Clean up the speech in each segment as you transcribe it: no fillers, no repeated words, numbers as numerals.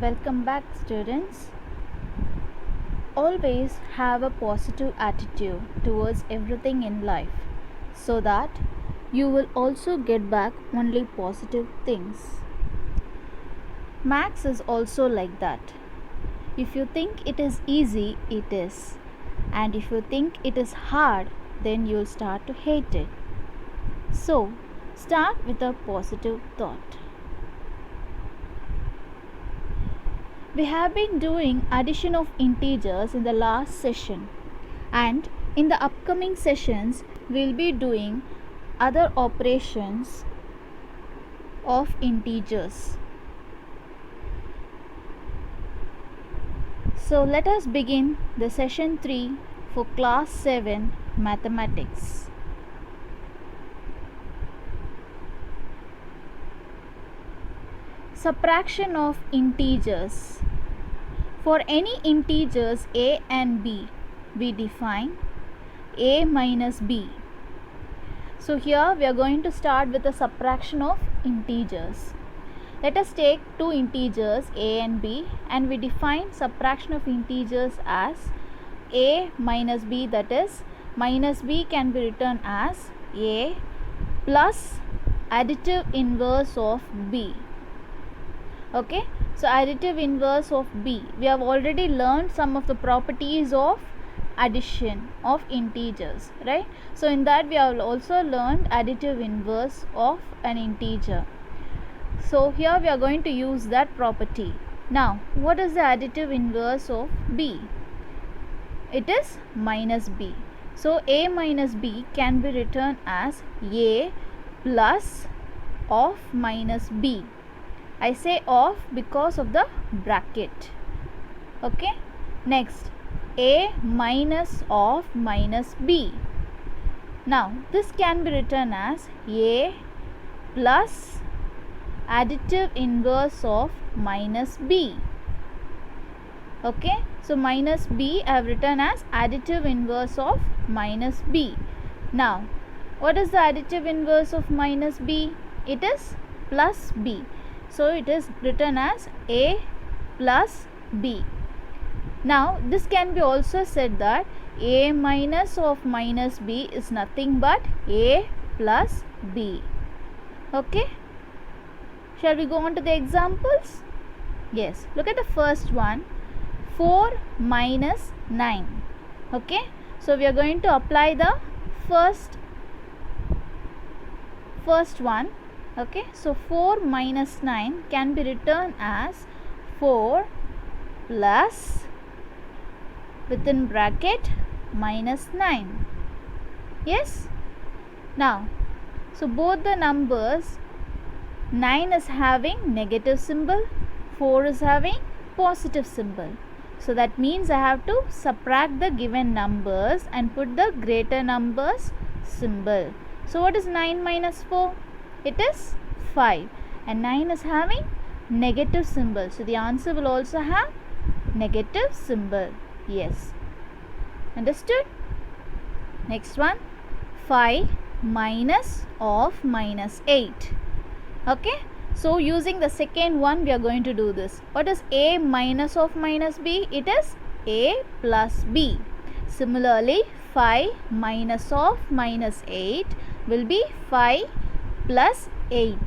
Welcome back, students. Always have a positive attitude towards everything in life so that you will also get back only positive things. Maths is also like that. If you think it is easy, it is. And if you think it is hard, then you'll start to hate it. So, start with a positive thought. We have been doing addition of integers in the last session, and in the upcoming sessions we will be doing other operations of integers. So let us begin the session 3 for class 7 mathematics. Subtraction of integers. For any integers a and b, we define a minus b. So here we are going to start with the subtraction of integers. Let us take two integers a and b, and we define subtraction of integers as a minus b, that is minus b can be written as a plus additive inverse of b. Okay, so additive inverse of b. We have already learned some of the properties of addition of integers, right? So in that we have also learned additive inverse of an integer. So here we are going to use that property. Now, what is the additive inverse of b? It is minus b. So a minus b can be written as a plus of minus b. I say of because of the bracket. Okay. Next, a minus of minus b. Now this can be written as a plus additive inverse of minus b. Okay. So minus b I have written as additive inverse of minus b. Now what is the additive inverse of minus b? It is plus b. So it is written as a plus b. Now this can be also said that a minus of minus b is nothing but a plus b. Okay. Shall we go on to the examples? Yes. Look at the first one. 4 minus 9. Okay. So we are going to apply the first one. Okay, so 4 minus 9 can be written as 4 plus within bracket minus 9. Yes. Now, so both the numbers, 9 is having negative symbol, 4 is having positive symbol. So that means I have to subtract the given numbers and put the greater numbers symbol. So what is 9 minus 4? It is 5, and 9 is having negative symbol. So the answer will also have negative symbol. Yes. Understood? Next one. 5 minus of minus 8. Okay. So using the second one we are going to do this. What is a minus of minus b? It is a plus b. Similarly, 5 minus of minus 8 will be 5 plus 8.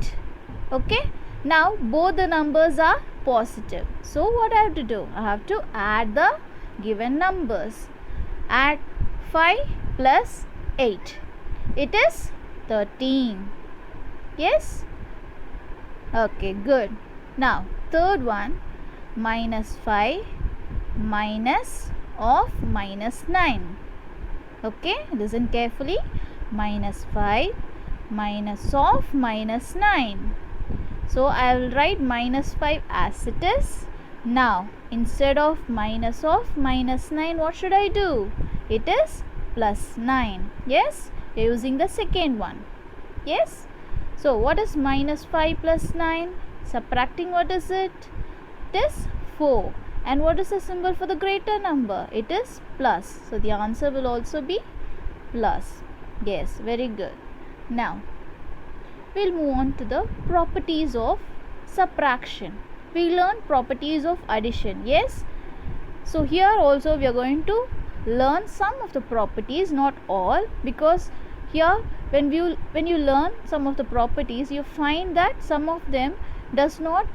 Okay. Now both the numbers are positive. So what I have to do? I have to add the given numbers. Add 5 plus 8. It is 13. Yes? Okay, good. Now, third one, minus 5 minus of minus 9. Okay, listen carefully. Minus 5 minus of minus 9. So, I will write minus 5 as it is. Now, instead of minus of minus 9, what should I do? It is plus 9. Yes, using the second one. Yes. So, what is minus 5 plus 9? Subtracting, what is it? It is 4. And what is the symbol for the greater number? It is plus. So, the answer will also be plus. Yes, very good. Now, we'll move on to the properties of subtraction. We learn properties of addition. Yes. So, here also we are going to learn some of the properties, not all, because here when you learn some of the properties, you find that some of them does not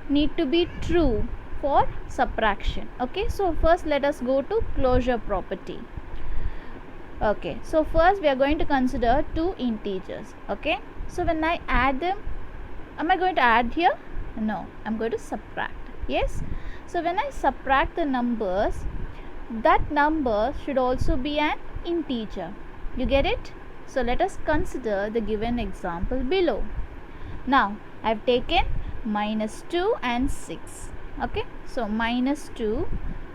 need to be true for subtraction. Okay, so first let us go to closure property. Okay, so first we are going to consider two integers. Okay, so when I add them, am I going to add here? No, I'm going to subtract. Yes, so when I subtract the numbers, that number should also be an integer. You get it? So let us consider the given example below. Now I have taken minus 2 and 6. Okay, so minus 2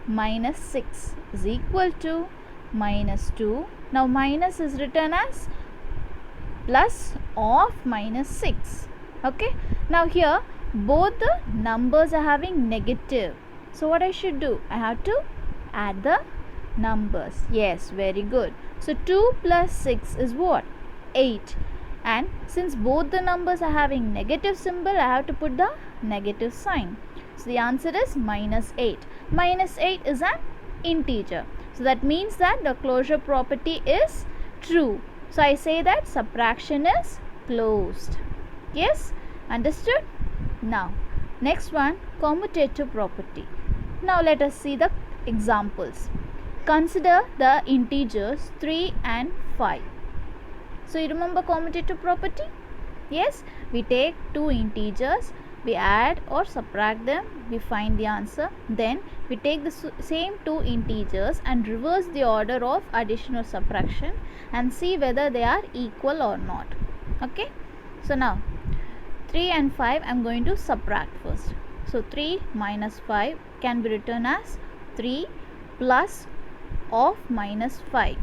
minus 6 is equal to minus 2. Now minus is written as plus of minus 6. Okay, now here both the numbers are having negative. So what I should do? I have to add the numbers. Yes, very good. So 2 plus 6 is what? 8. And since both the numbers are having negative symbol, I have to put the negative sign. So the answer is minus 8. Minus 8 is an integer. So that means that the closure property is true. So I say that subtraction is closed. Yes, understood? Now, next one, commutative property. Now let us see the examples. Consider the integers 3 and 5. So you remember commutative property? Yes, we take two integers, we add or subtract them, we find the answer. Then we take the same two integers and reverse the order of addition or subtraction and see whether they are equal or not. Okay, so now 3 and 5 I am going to subtract first. So 3 minus 5 can be written as 3 plus of minus 5.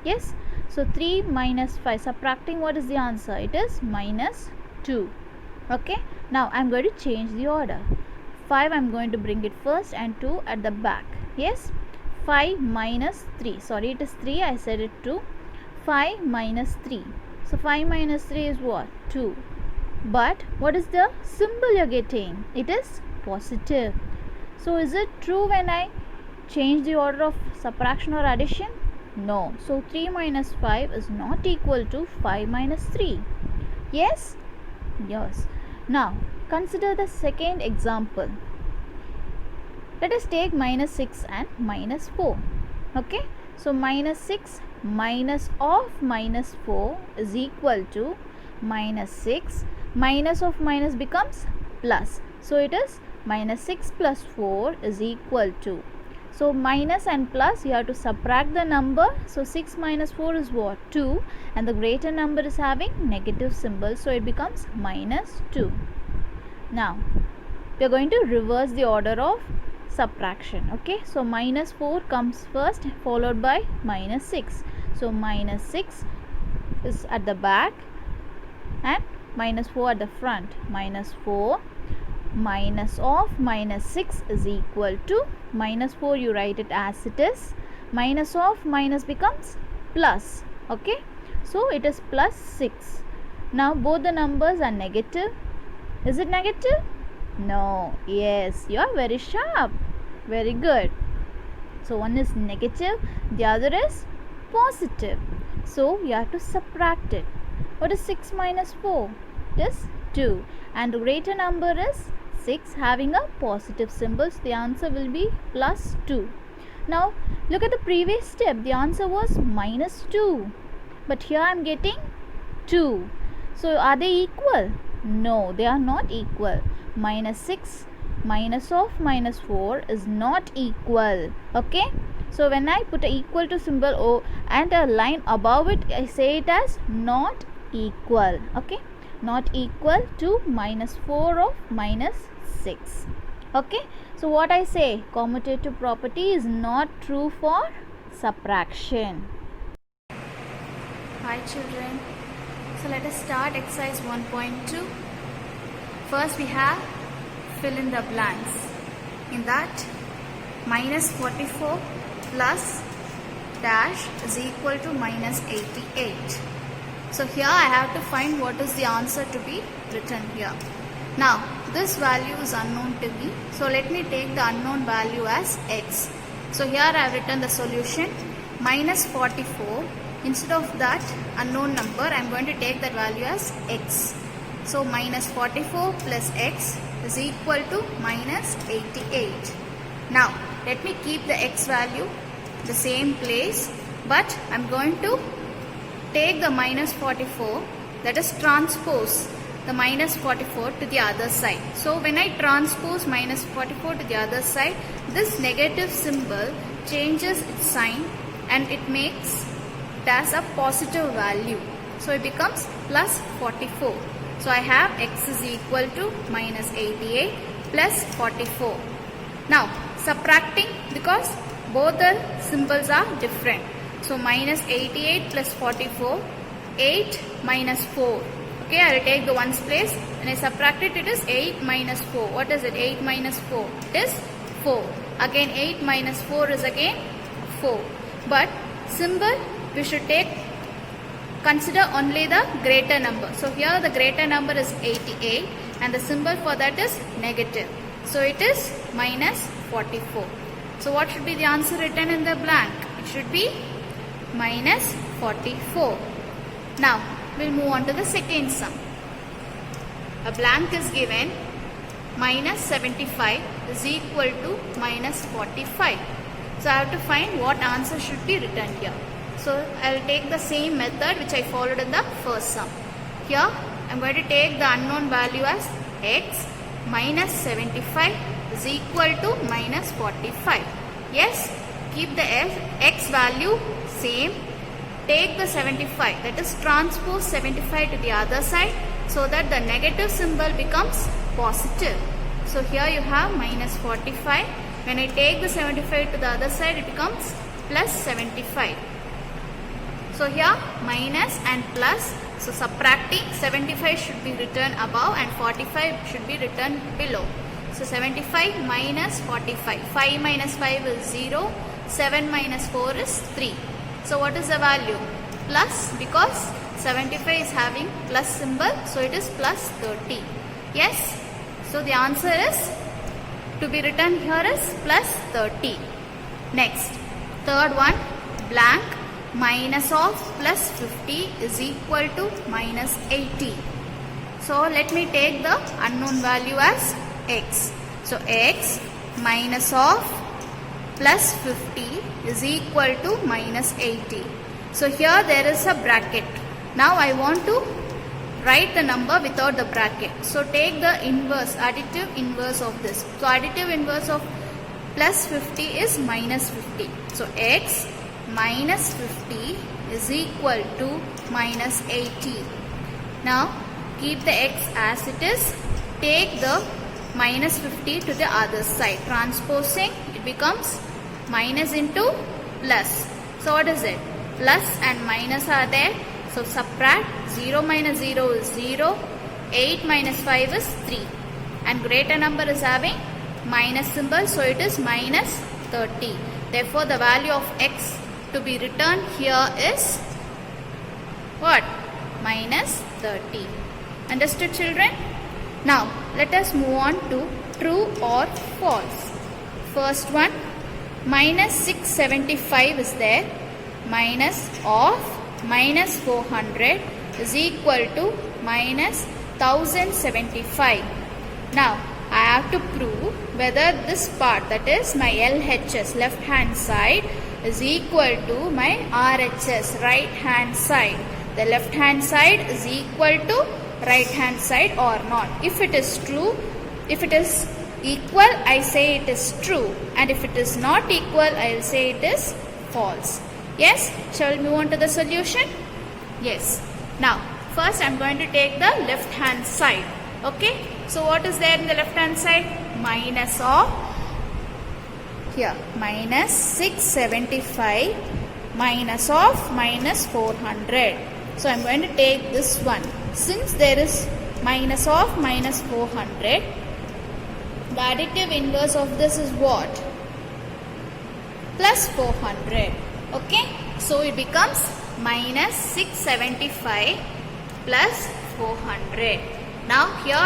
Yes, so 3 minus 5, subtracting, what is the answer? It is minus 2. Okay, now I am going to change the order. 5 I am going to bring it first and 2 at the back. Yes, 5 minus 3, sorry it is 3, I said it 2. 5 minus 3, so 5 minus 3 is what? 2. But what is the symbol you are getting? It is positive. So is it true when I change the order of subtraction or addition? No. So 3 minus 5 is not equal to 5 minus 3. Yes? Yes. Now consider the second example. Let us take minus 6 and minus 4. Okay. So minus 6 minus of minus 4 is equal to minus 6. Minus of minus becomes plus. So it is minus 6 plus 4 is equal to. So minus and plus, you have to subtract the number. So 6 minus 4 is what? 2. And the greater number is having negative symbol. So it becomes minus 2. Now we are going to reverse the order of subtraction. Okay. So minus 4 comes first, followed by minus 6. So minus 6 is at the back and minus 4 at the front. Minus 4 minus of minus 6 is equal to minus 4, you write it as it is. Minus of minus becomes plus. Okay, so it is plus 6. Now both the numbers are negative. Is it negative? No. Yes, you are very sharp. Very good. So one is negative, the other is positive. So you have to subtract it. What is 6 minus 4? It is 2. And the greater number is 6 having a positive symbol. So the answer will be plus 2. Now look at the previous step. The answer was minus 2. But here I am getting 2. So are they equal? No, they are not equal. Minus 6 minus of minus 4 is not equal. Okay, so when I put a equal to symbol O and a line above it, I say it as not equal. Okay, not equal to minus 4 of minus 6. Okay, so what I say, commutative property is not true for subtraction. Hi children, so let us start exercise 1.2. First we have fill in the blanks. In that, minus 44 plus dash is equal to minus 88. So here I have to find what is the answer to be written here. Now this value is unknown to me, so let me take the unknown value as x. So here I have written the solution, minus 44. Instead of that unknown number, I am going to take that value as x. So minus 44 plus x is equal to minus 88. Now let me keep the x value the same place, but I am going to take the minus 44, that is transpose the minus 44 to the other side. So when I transpose minus 44 to the other side, this negative symbol changes its sign and it makes it as a positive value. So it becomes plus 44. So I have x is equal to minus 88 plus 44. Now subtracting, because both the symbols are different. So minus 88 plus 44, 8 minus 4. Okay, I will take the ones place. When I subtract it, it is 8 minus 4. What is it? 8 minus 4. It is 4. Again 8 minus 4 is again 4. But symbol we should consider only the greater number. So here the greater number is 88 and the symbol for that is negative. So it is minus 44. So what should be the answer written in the blank? It should be minus 44. Now we'll move on to the second sum. A blank is given, minus 75 is equal to minus 45. So I have to find what answer should be written here. So I will take the same method which I followed in the first sum. Here I am going to take the unknown value as x, minus 75 is equal to minus 45. Yes, keep the x value same. Take the 75, that is transpose 75 to the other side, so that the negative symbol becomes positive. So here you have minus 45. When I take the 75 to the other side, it becomes plus 75. So here minus and plus. So subtracting, 75 should be written above and 45 should be written below. So 75 minus 45. 5 minus 5 is 0. 7 minus 4 is 3. So what is the value? Plus, because 75 is having plus symbol, so it is plus 30. Yes? So the answer is, to be written here is plus 30. Next, third one, blank, minus of plus 50 is equal to minus 80. So let me take the unknown value as x. So x minus of plus 50 is equal to minus 80. So here there is a bracket. Now I want to write the number without the bracket. So take the inverse, additive inverse of this. So additive inverse of plus 50 is minus 50. So x minus 50 is equal to minus 80. Now keep the x as it is. Take the minus 50 to the other side. Transposing, it becomes minus into plus. So what is it? Plus and minus are there. So subtract, 0 minus 0 is 0. 8 minus 5 is 3. And greater number is having minus symbol. So it is minus 30. Therefore the value of x to be written here is what? Minus 30. Understood children? Now let us move on to true or false. First one, minus 675 is there. Minus of minus 400 is equal to minus 1075. Now I have to prove whether this part, that is my LHS left hand side, is equal to my RHS right hand side. the left hand side is equal to right hand side or not. If it is true, if it is equal, I say it is true, and if it is not equal, I will say it is false. Yes, shall we move on to the solution? Yes. Now, first I am going to take the left hand side. Okay, so what is there in the left hand side? Minus of, here, minus 675 minus of minus 400. So I am going to take this one. Since there is minus of minus 400, the additive inverse of this is what? Plus 400. Okay, so it becomes minus 675 plus 400. Now here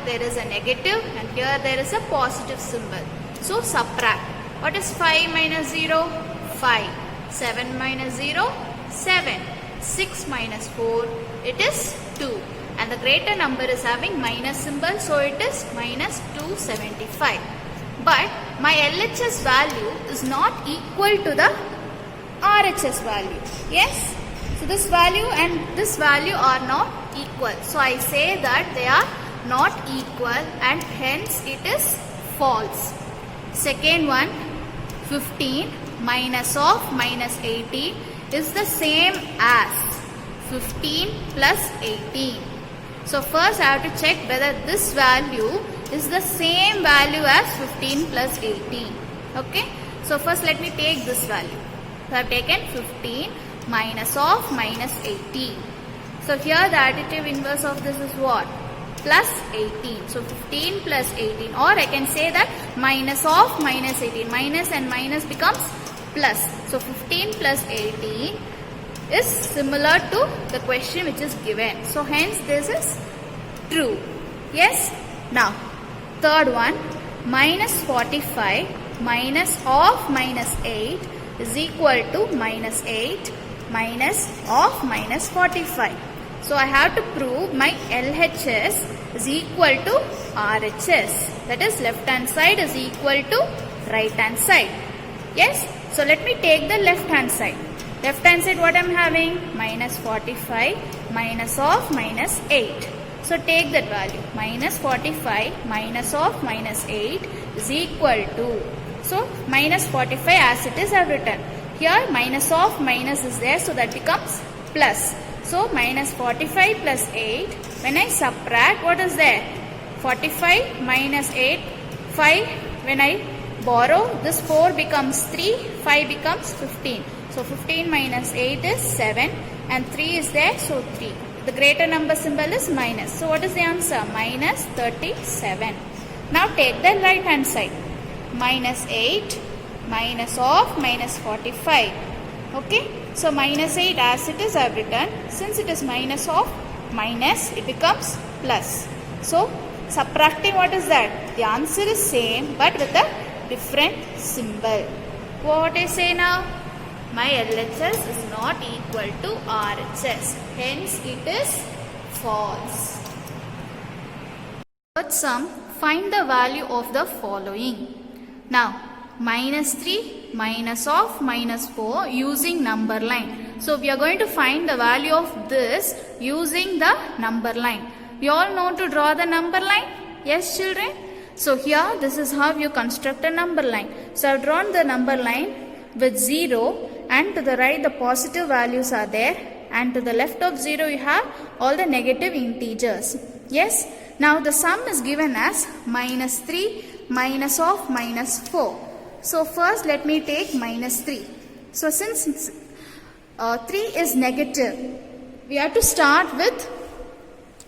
there is a negative and here there is a positive symbol. So subtract. What is 5 minus 0? 5. 7 minus 0? 7. 6 minus 4? It is 2. And the greater number is having minus symbol, so it is minus 275. But my LHS value is not equal to the RHS value. Yes? So this value and this value are not equal. So I say that they are not equal and hence it is false. Second one, 15 minus of minus 18 is the same as 15 plus 18. So first I have to check whether this value is the same value as 15 plus 18. Okay. So first let me take this value. So I have taken 15 minus of minus 18. So here the additive inverse of this is what? Plus 18. So 15 plus 18, or I can say that minus of minus 18. Minus and minus becomes plus. So 15 plus 18 is similar to the question which is given. So hence this is true. Yes. Now third one, minus 45 minus of minus 8 is equal to minus 8 minus of minus 45. So I have to prove my LHS is equal to RHS. That is, left hand side is equal to right hand side. Yes. So let me take the left hand side. Left hand side what I am having? Minus 45 minus of minus 8. So take that value. Minus 45 minus of minus 8 is equal to. So minus 45 as it is I have written. Here minus of minus is there, so that becomes plus. So minus 45 plus 8. When I subtract, what is there? 45 minus 8. 5. When I borrow, this 4 becomes 3. 5 becomes 15. So 15 minus 8 is 7. And 3 is there, so 3. The greater number symbol is minus. So what is the answer? Minus 37. Now take the right hand side. Minus 8 minus of minus 45. Okay. So minus 8 as it is I have written. Since it is minus of minus, it becomes plus. So subtracting, what is that? The answer is same but with a different symbol. What I say now? My LHS is not equal to RHS. Hence it is false. Third sum, find the value of the following. Now minus 3 minus of minus 4 using number line. So we are going to find the value of this using the number line. You all know to draw the number line? Yes, children? So here this is how you construct a number line. So I have drawn the number line with 0, and to the right the positive values are there, and to the left of 0 you have all the negative integers. Yes? Now the sum is given as minus 3 minus of minus 4. So first let me take minus 3. So since 3 is negative, we have to start with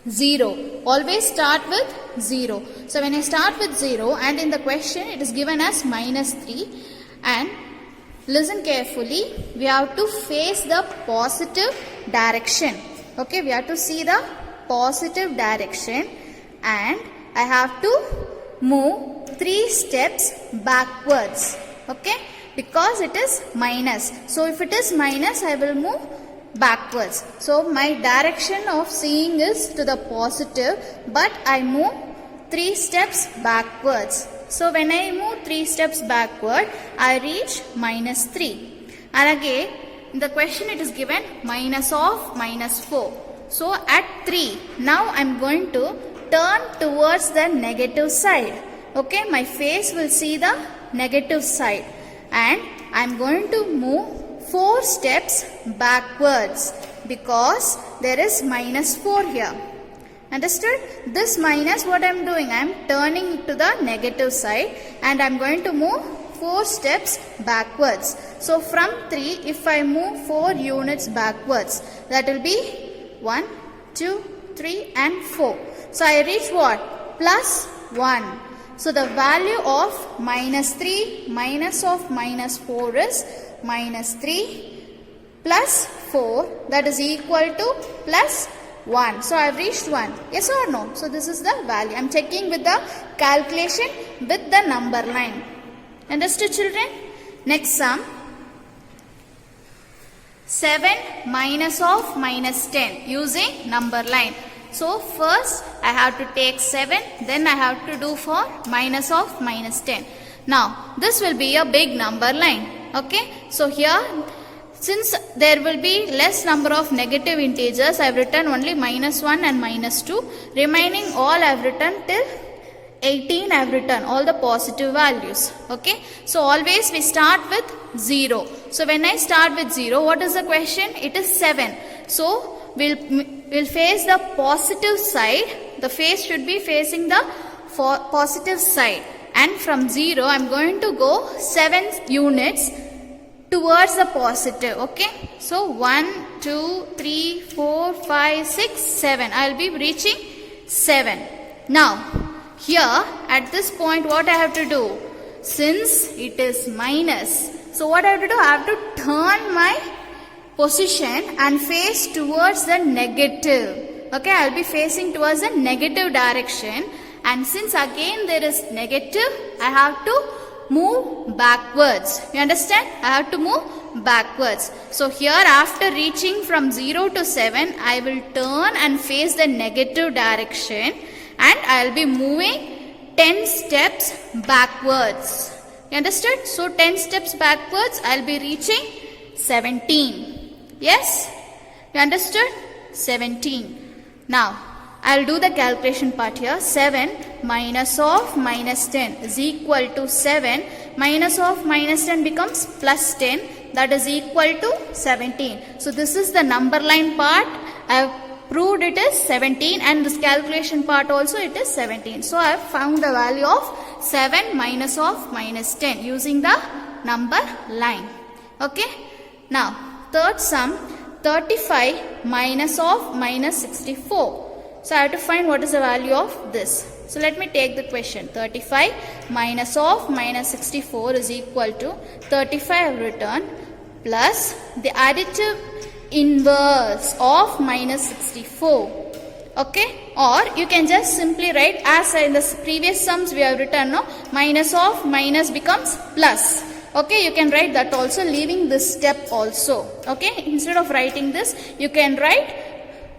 0. Always start with 0. So when I start with 0 and in the question it is given as minus 3, and listen carefully, we have to face the positive direction. Okay, we have to see the positive direction, and I have to move 3 steps backwards. Okay, because it is minus. So if it is minus, I will move backwards. So my direction of seeing is to the positive, but I move 3 steps backwards. So when I move 3 steps backward, I reach minus 3. And again, In the question it is given minus of minus 4. So at 3, now I am going to turn towards the negative side. Okay, my face will see the negative side and I am going to move 4 steps backwards because there is minus 4 here. Understood? This minus, what I am doing, I am turning to the negative side and I am going to move 4 steps backwards. So from 3, if I move 4 units backwards, that will be 1, 2, 3 and 4. So I reach what? Plus 1. So the value of minus 3 minus of minus 4 is minus 3 plus 4, that is equal to plus 1. So I have reached 1. Yes or no? So this is the value. I am checking with the calculation with the number line. Understood, children? Next sum. 7 minus of minus 10 using number line. So first I have to take 7, then I have to do for minus of minus 10. Now this will be a big number line. Okay. So here, since there will be less number of negative integers, I have written only minus 1 and minus 2. Remaining all I have written till 18 I have written all the positive values. Okay. So always we start with 0. So when I start with 0, what is the question? It is 7. So we'll face the positive side. The face should be facing the positive side. And from 0, I am going to go 7 units towards the positive. Okay. So 1, 2, 3, 4, 5, 6, 7. I will be reaching 7. Now, here at this point what I have to do? Since it is minus, so what I have to do? I have to turn my position and face towards the negative. Okay, I will be facing towards the negative direction, and since again there is negative, I have to move backwards. You understand? I have to move backwards. So here after reaching from 0 to 7, I will turn and face the negative direction and I will be moving 10 steps backwards. You understood? So 10 steps backwards, I will be reaching 17. Yes? You understood? 17. Now, I will do the calculation part here. 7 minus of minus 10 is equal to 7. Minus of minus 10 becomes plus 10. That is equal to 17. So this is the number line part. I have proved it is 17, and this calculation part also it is 17. So I have found the value of 7 minus of minus 10 using the number line. Okay. Now third sum, 35 minus of minus 64. So I have to find what is the value of this. So let me take the question. 35 minus of minus 64 is equal to 35 I have written plus the additive inverse of minus 64. Okay, or you can just simply write as in the previous sums we have written, no, minus of minus becomes plus. Okay, you can write that also, leaving this step also. Okay, instead of writing this, you can write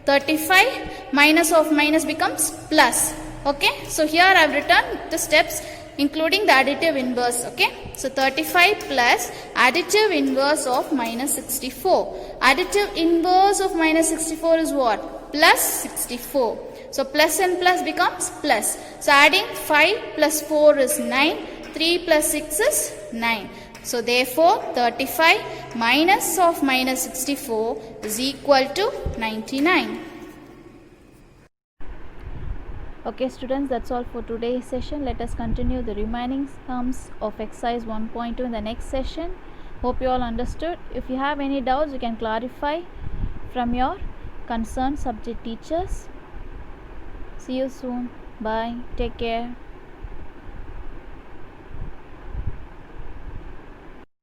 35 minus of minus becomes plus. Okay, so here I have written the steps including the additive inverse. Okay, so 35 plus additive inverse of minus 64. Additive inverse of minus 64 is what? Plus 64. So plus and plus becomes plus. So adding 5 plus 4 is 9. 3 plus 6 is 9. So therefore 35 minus of minus 64 is equal to 99. Okay students, that's all for today's session. Let us continue the remaining sums of exercise 1.2 in the next session. Hope you all understood. If you have any doubts, you can clarify from your concerned subject teachers. See you soon. Bye. Take care.